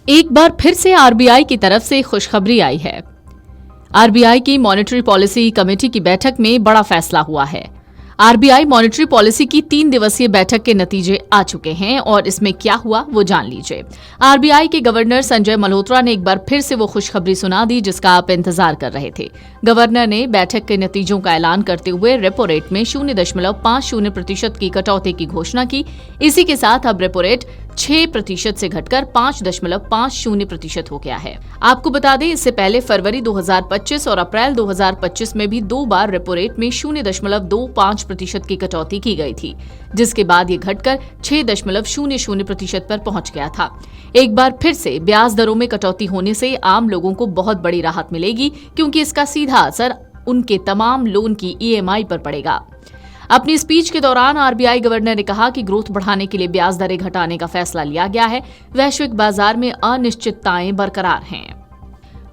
एक बार फिर से आरबीआई की तरफ से खुशखबरी आई है। आरबीआई की मॉनेटरी पॉलिसी कमेटी की बैठक में बड़ा फैसला हुआ है। आरबीआई मॉनेटरी पॉलिसी की 3 दिवसीय बैठक के नतीजे आ चुके हैं और इसमें क्या हुआ वो जान लीजिए। आरबीआई के गवर्नर संजय मल्होत्रा ने एक बार फिर से वो खुशखबरी सुना दी जिसका आप इंतजार कर रहे थे। गवर्नर ने बैठक के नतीजों का ऐलान करते हुए रेपो रेट में 0.50% की कटौती की घोषणा की। इसी के साथ अब रेपो रेट 6% से घटकर 5.50% हो गया है। आपको बता दें, इससे पहले फरवरी 2025 और अप्रैल 2025 में भी 2 बार रेपो रेट में 0.25% की कटौती की गई थी, जिसके बाद ये घटकर 6.00% पर पहुंच गया था। एक बार फिर से ब्याज दरों में कटौती होने से आम लोगों को बहुत बड़ी राहत मिलेगी, क्योंकि इसका सीधा असर उनके तमाम लोन की ईएमआई पर पड़ेगा। अपनी स्पीच के दौरान आरबीआई गवर्नर ने कहा कि ग्रोथ बढ़ाने के लिए ब्याज दरें घटाने का फैसला लिया गया है। वैश्विक बाजार में अनिश्चितताएं बरकरार हैं।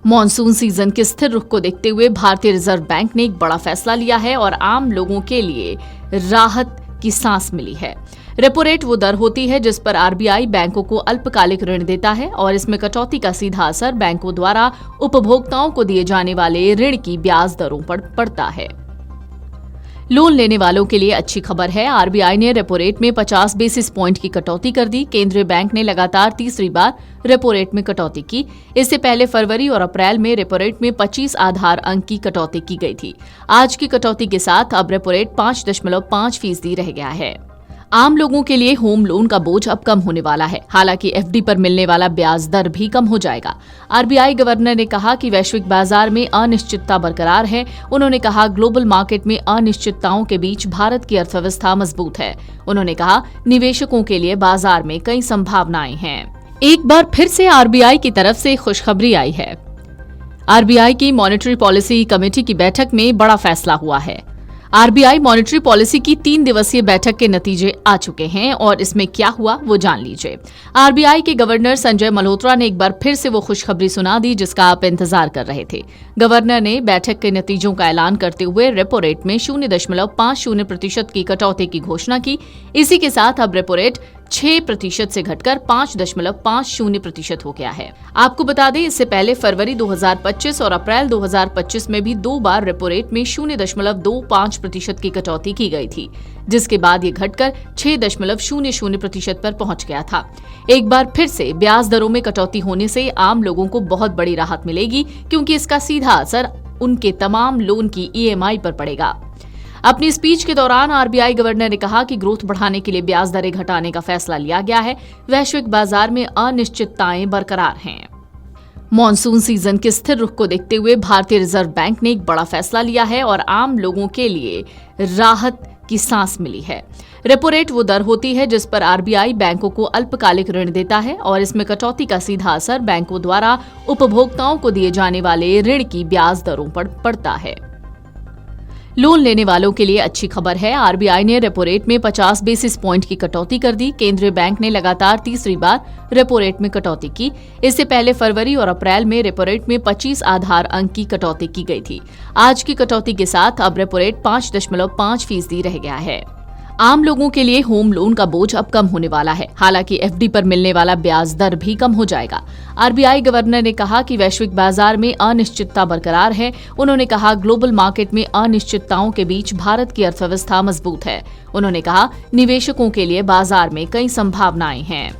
मॉनसून सीजन के स्थिर रुख को देखते हुए भारतीय रिजर्व बैंक ने एक बड़ा फैसला लिया है और आम लोगों के लिए राहत की सांस मिली है। रेपो रेट वो दर होती है जिस पर आरबीआई बैंकों को अल्पकालिक ऋण देता है और इसमें कटौती का सीधा असर बैंकों द्वारा उपभोक्ताओं को दिए जाने वाले ऋण की ब्याज दरों पर पड़ता है। लोन लेने वालों के लिए अच्छी खबर है। आरबीआई ने रेपो रेट में 50 बेसिस पॉइंट की कटौती कर दी। केंद्रीय बैंक ने लगातार तीसरी बार रेपो रेट में कटौती की। इससे पहले फरवरी और अप्रैल में रेपो रेट में 25 आधार अंक की कटौती की गई थी। आज की कटौती के साथ अब रेपो रेट 5.5% रह गया है। आम लोगों के लिए होम लोन का बोझ अब कम होने वाला है। हालांकि एफडी पर मिलने वाला ब्याज दर भी कम हो जाएगा। आरबीआई गवर्नर ने कहा कि वैश्विक बाजार में अनिश्चितता बरकरार है। उन्होंने कहा, ग्लोबल मार्केट में अनिश्चितताओं के बीच भारत की अर्थव्यवस्था मजबूत है। उन्होंने कहा, निवेशकों के लिए बाजार में कई संभावनाएं हैं। एक बार फिर से आरबीआई की तरफ से खुशखबरी आई है। आरबीआई की मॉनेटरी पॉलिसी कमेटी की बैठक में बड़ा फैसला हुआ है। आरबीआई मॉनेटरी पॉलिसी की 3 दिवसीय बैठक के नतीजे आ चुके हैं और इसमें क्या हुआ वो जान लीजिए। आरबीआई के गवर्नर संजय मल्होत्रा ने एक बार फिर से वो खुशखबरी सुना दी जिसका आप इंतजार कर रहे थे। गवर्नर ने बैठक के नतीजों का ऐलान करते हुए रेपो रेट में 0.50% की कटौती की घोषणा की। इसी के साथ अब रेपो रेट 6% से घटकर 5.50% हो गया है। आपको बता दें, इससे पहले फरवरी 2025 और अप्रैल 2025 में भी 2 बार रेपो रेट में 0.25% की कटौती की गई थी, जिसके बाद ये घटकर 6.00% पर पहुंच गया था। एक बार फिर से ब्याज दरों में कटौती होने से आम लोगों को बहुत बड़ी राहत मिलेगी, क्योंकि इसका सीधा असर उनके तमाम लोन की ईएमआई पर पड़ेगा। अपनी स्पीच के दौरान आरबीआई गवर्नर ने कहा कि ग्रोथ बढ़ाने के लिए ब्याज दरें घटाने का फैसला लिया गया है। वैश्विक बाजार में अनिश्चितताएं बरकरार हैं। मॉनसून सीजन के स्थिर रुख को देखते हुए भारतीय रिजर्व बैंक ने एक बड़ा फैसला लिया है और आम लोगों के लिए राहत की सांस मिली है। रेपो रेट वो दर होती है जिस पर आरबीआई बैंकों को अल्पकालिक ऋण देता है और इसमें कटौती का सीधा असर बैंकों द्वारा उपभोक्ताओं को दिए जाने वाले ऋण की ब्याज दरों पर पड़ता है। लोन लेने वालों के लिए अच्छी खबर है। आरबीआई ने रेपो रेट में 50 बेसिस पॉइंट की कटौती कर दी। केंद्रीय बैंक ने लगातार तीसरी बार रेपो रेट में कटौती की। इससे पहले फरवरी और अप्रैल में रेपो रेट में 25 आधार अंक की कटौती की गई थी। आज की कटौती के साथ अब रेपो रेट 5.5% रह गया है। आम लोगों के लिए होम लोन का बोझ अब कम होने वाला है। हालांकि एफडी पर मिलने वाला ब्याज दर भी कम हो जाएगा। आरबीआई गवर्नर ने कहा कि वैश्विक बाजार में अनिश्चितता बरकरार है। उन्होंने कहा, ग्लोबल मार्केट में अनिश्चितताओं के बीच भारत की अर्थव्यवस्था मजबूत है। उन्होंने कहा, निवेशकों के लिए बाजार में कई संभावनाएं हैं।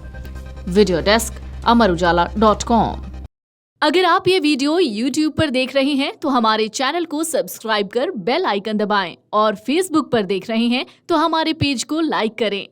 Video desk amarujala.com। अगर आप ये वीडियो YouTube पर देख रहे हैं तो हमारे चैनल को सब्सक्राइब कर बेल आइकन दबाएं और Facebook पर देख रहे हैं तो हमारे पेज को लाइक करें।